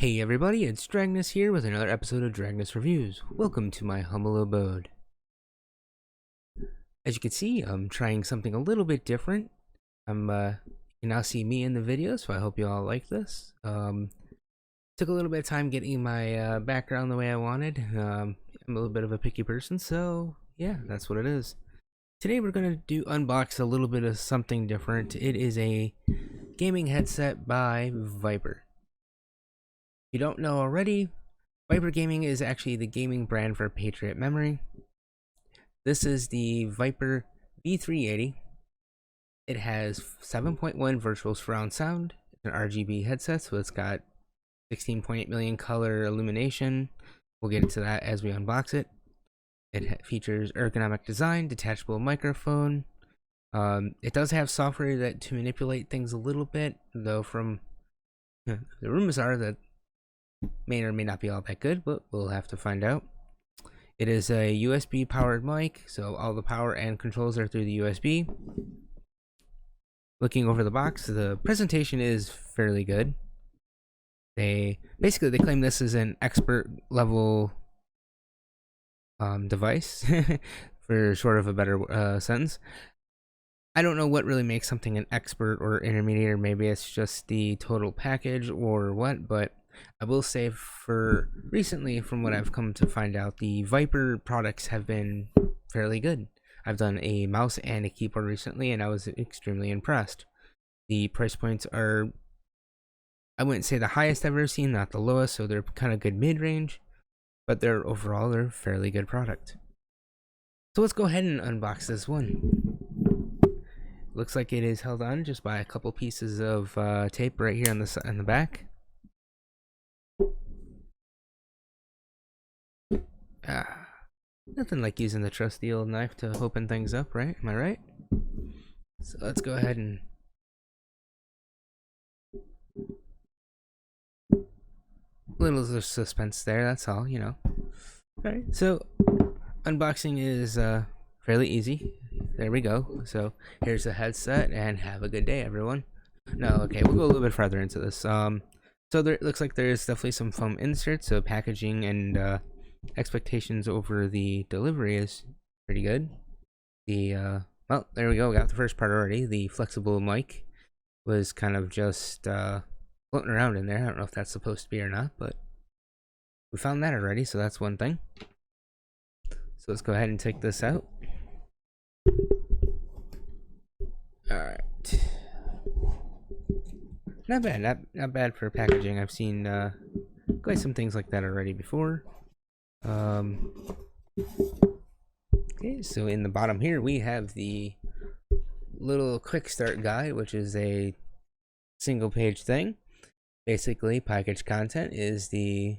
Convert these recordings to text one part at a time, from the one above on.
Hey everybody, it's Dragnus here with another episode of Dragnus Reviews. Welcome to my humble abode. As you can see, I'm trying something a little bit different. You can now see me in the video, so I hope you all like this. Took a little bit of time getting my background the way I wanted. I'm a little bit of a picky person, so yeah, that's what it is. Today we're going to unbox a little bit of something different. It is a gaming headset by Viper. If you don't know already, Viper Gaming is actually the gaming brand for Patriot Memory. This is the Viper V380. It has 7.1 virtual surround sound. It's an RGB headset, so it's got 16.8 million color illumination. We'll get into that as we unbox it. It features ergonomic design, detachable microphone. It does have software to manipulate things a little bit, though from the rumors are that may or may not be all that good, but we'll have to find out. It is a USB powered mic, so all the power and controls are through the USB. Looking over the box, the presentation is fairly good. They claim this is an expert level device, for short of a better sentence. I don't know what really makes something an expert or intermediate, or maybe it's just the total package or what, but I will say for recently, from what I've come to find out, the Viper products have been fairly good. I've done a mouse and a keyboard recently, and I was extremely impressed. The price points are, I wouldn't say the highest I've ever seen, not the lowest, so they're kind of good mid-range, but overall they're a fairly good product. So let's go ahead and unbox this one. Looks like it is held on just by a couple pieces of tape right here on the back. Nothing like using the trusty old knife to open things up, right? Am I right? So let's go ahead and little suspense there, that's all, you know. Alright, so unboxing is fairly easy. There we go. So here's the headset, and have a good day, everyone. No, okay, we'll go a little bit further into this. So there looks like there's definitely some foam inserts, so packaging and expectations over the delivery is pretty good. Well, there we go, we got the first part already. The flexible mic was kind of just floating around in there. I don't know if that's supposed to be or not, but we found that already, so that's one thing. So let's go ahead and take this out. Alright. Not bad, not bad for packaging. I've seen quite some things like that already before. Okay, so in the bottom here we have the little quick start guide, which is a single page thing. Basically, package content is the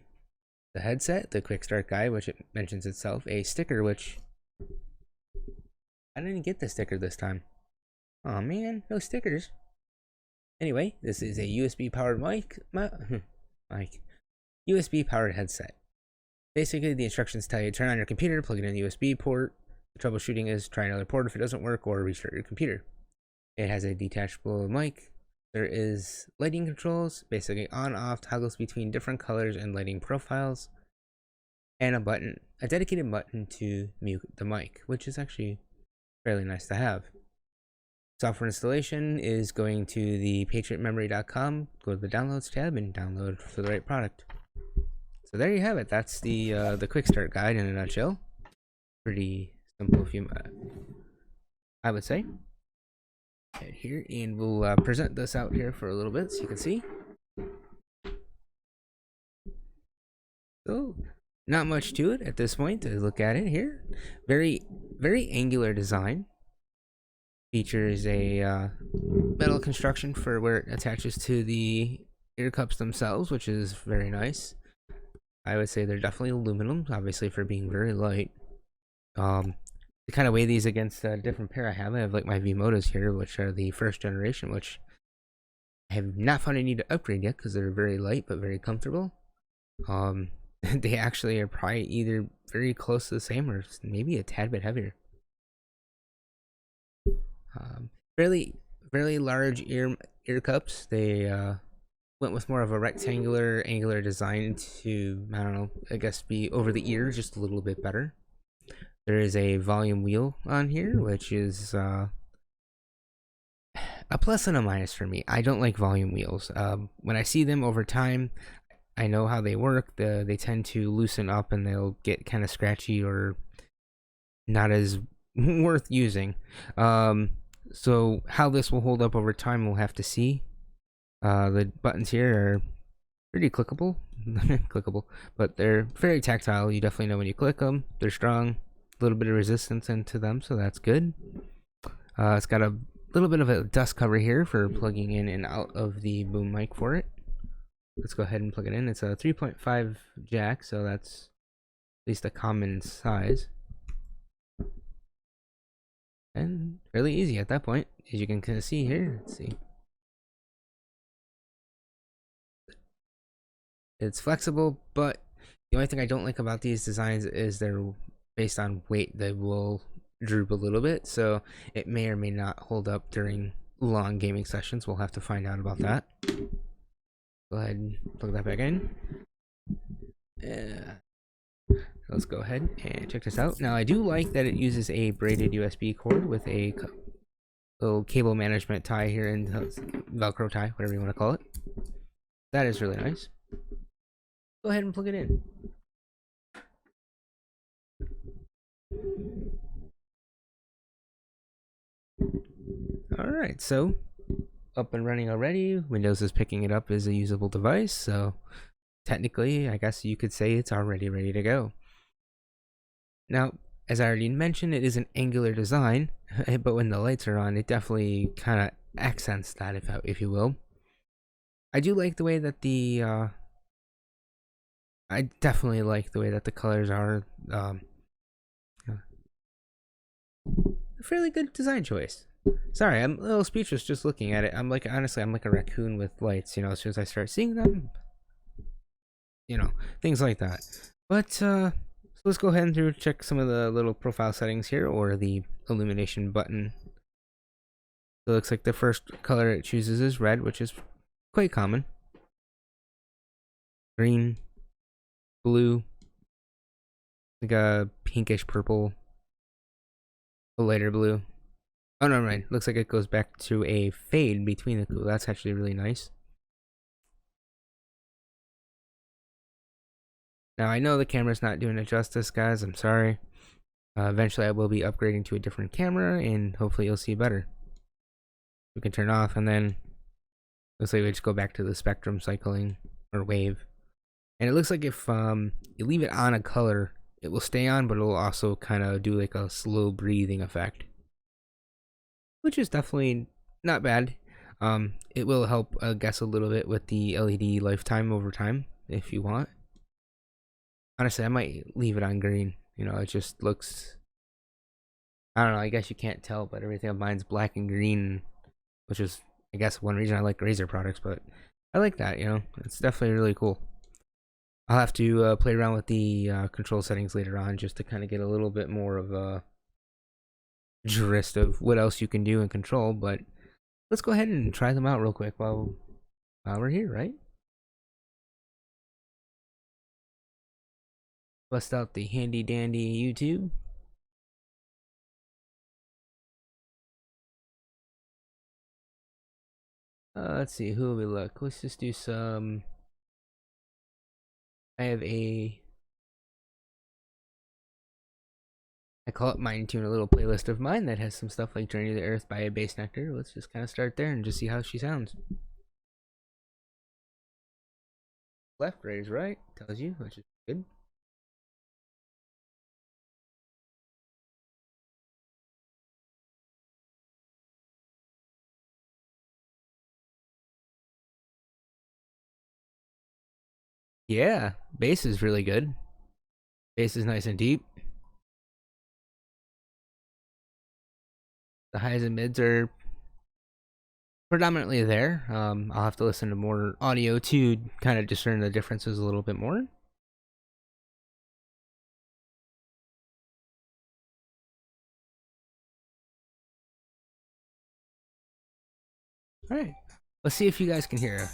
headset, the quick start guide, which it mentions itself, a sticker, which I didn't get the sticker this time. Oh man, no stickers. Anyway, this is a USB powered USB powered headset. Basically, the instructions tell you to turn on your computer, plug it in the USB port. The troubleshooting is try another port if it doesn't work, or restart your computer. It has a detachable mic. There is lighting controls, basically on-off toggles between different colors and lighting profiles, and a dedicated button to mute the mic, which is actually fairly nice to have. Software installation is going to the patriotmemory.com, go to the downloads tab, and download for the right product. So there you have it. That's the quick start guide in a nutshell. Pretty simple, I would say. Right here, and we'll present this out here for a little bit so you can see. So not much to it at this point to look at it here. Very angular design. Features a metal construction for where it attaches to the ear cups themselves, which is very nice. I would say they're definitely aluminum, obviously, for being very light. To kind of weigh these against a different pair I have like my V-Motos here, which are the first generation, which I have not found a need to upgrade yet because they're very light but very comfortable. They actually are probably either very close to the same or maybe a tad bit heavier. Fairly large ear cups. They went with more of a rectangular, angular design to, I don't know, I guess be over the ear just a little bit better. There is a volume wheel on here, which is a plus and a minus for me. I don't like volume wheels. When I see them over time, I know how they work. They tend to loosen up and they'll get kind of scratchy or not as worth using. So how this will hold up over time, we'll have to see. The buttons here are pretty clickable, clickable, but they're very tactile. You definitely know when you click them. They're strong, a little bit of resistance into them, so that's good. It's got a little bit of a dust cover here for plugging in and out of the boom mic for it. Let's go ahead and plug it in. It's a 3.5 jack, so that's at least a common size. And really easy at that point, as you can kind of see here. Let's see. It's flexible, but the only thing I don't like about these designs is they're based on weight. They will droop a little bit, so it may or may not hold up during long gaming sessions. We'll have to find out about that. Go ahead and plug that back in. Let's go ahead and check this out. Now, I do like that it uses a braided USB cord with a little cable management tie here and Velcro tie, whatever you want to call it. That is really nice. Go ahead and plug it in. Alright, so up and running already. Windows is picking it up as a usable device, so technically, I guess you could say it's already ready to go. Now, as I already mentioned, it is an angular design, but when the lights are on, it definitely kind of accents that, if you will. I do like the way that I definitely like the way that the colors are. A fairly good design choice. Sorry, I'm a little speechless just looking at it. I'm like, honestly, I'm like a raccoon with lights, as soon as I start seeing them, things like that. But, so let's go ahead and check some of the little profile settings here, or the illumination button. So it looks like the first color it chooses is red, which is quite common. Green, blue, like a pinkish purple, a lighter blue. Oh no, right. Looks like it goes back to a fade between the two. That's actually really nice. Now I know the camera's not doing it justice, guys. I'm sorry. Eventually I will be upgrading to a different camera, and hopefully you'll see better. We can turn off, and then looks like we just go back to the spectrum cycling or wave. And it looks like if you leave it on a color, it will stay on, but it will also kind of do like a slow breathing effect, which is definitely not bad. It will help, I guess, a little bit with the LED lifetime over time if you want. Honestly, I might leave it on green. It just looks, I don't know, I guess you can't tell, but everything of mine's black and green, which is, I guess, one reason I like Razer products, but I like that, it's definitely really cool. I'll have to play around with the control settings later on just to kind of get a little bit more of a gist of what else you can do in control, but let's go ahead and try them out real quick while we're here, right? Bust out the handy dandy YouTube. Let's see, who will we look? Let's just do some. I call it Mind Tune, a little playlist of mine that has some stuff like Journey to the Earth by a Bass Nectar. Let's just kind of start there and just see how she sounds. Left, right is right, tells you, which is good. Yeah, bass is really good. Bass is nice and deep. The highs and mids are predominantly there. I'll have to listen to more audio to kind of discern the differences a little bit more. All right, let's see if you guys can hear.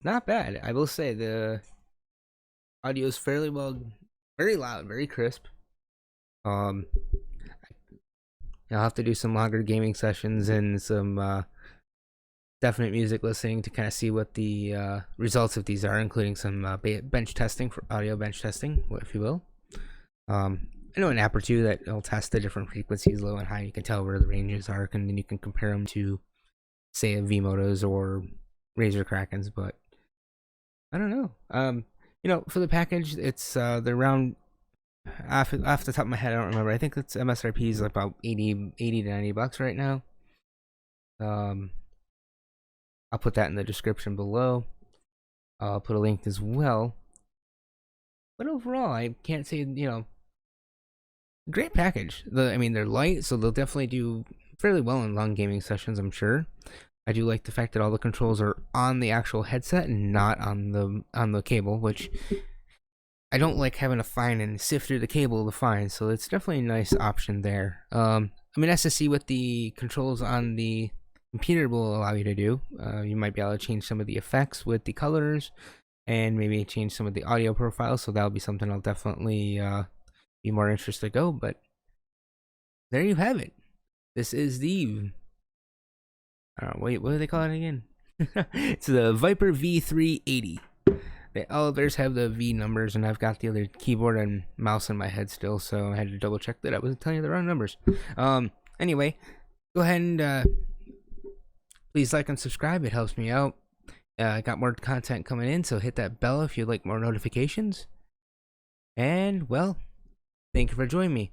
not bad. I will say the audio is fairly well, very loud, very crisp. Um, I'll have to do some longer gaming sessions and some definite music listening to kind of see what the results of these are, including some bench testing for audio bench testing, if you will. I know an app or two that will test the different frequencies, low and high. You can tell where the ranges are, and then you can compare them to, say, a V-Motos or Razer Krakens. But I don't know. For the package, it's they're around off the top of my head. I don't remember. I think it's MSRP is about 80 to $90 right now. I'll put that in the description below. I'll put a link as well. But overall, I can't say, great package. They're light, so they'll definitely do fairly well in long gaming sessions, I'm sure. I do like the fact that all the controls are on the actual headset and not on the cable, which I don't like having to find and sift through the cable to find, so it's definitely a nice option there. Nice to see what the controls on the computer will allow you to do. You might be able to change some of the effects with the colors and maybe change some of the audio profiles, so that'll be something I'll definitely be more interested to go. But there you have it. This is the what do they call it again? It's the Viper V380. All of theirs have the V numbers, and I've got the other keyboard and mouse in my head still, so I had to double check that I wasn't telling you the wrong numbers. Anyway, go ahead and please like and subscribe. It helps me out. I got more content coming in, so hit that bell if you'd like more notifications. And, well, thank you for joining me.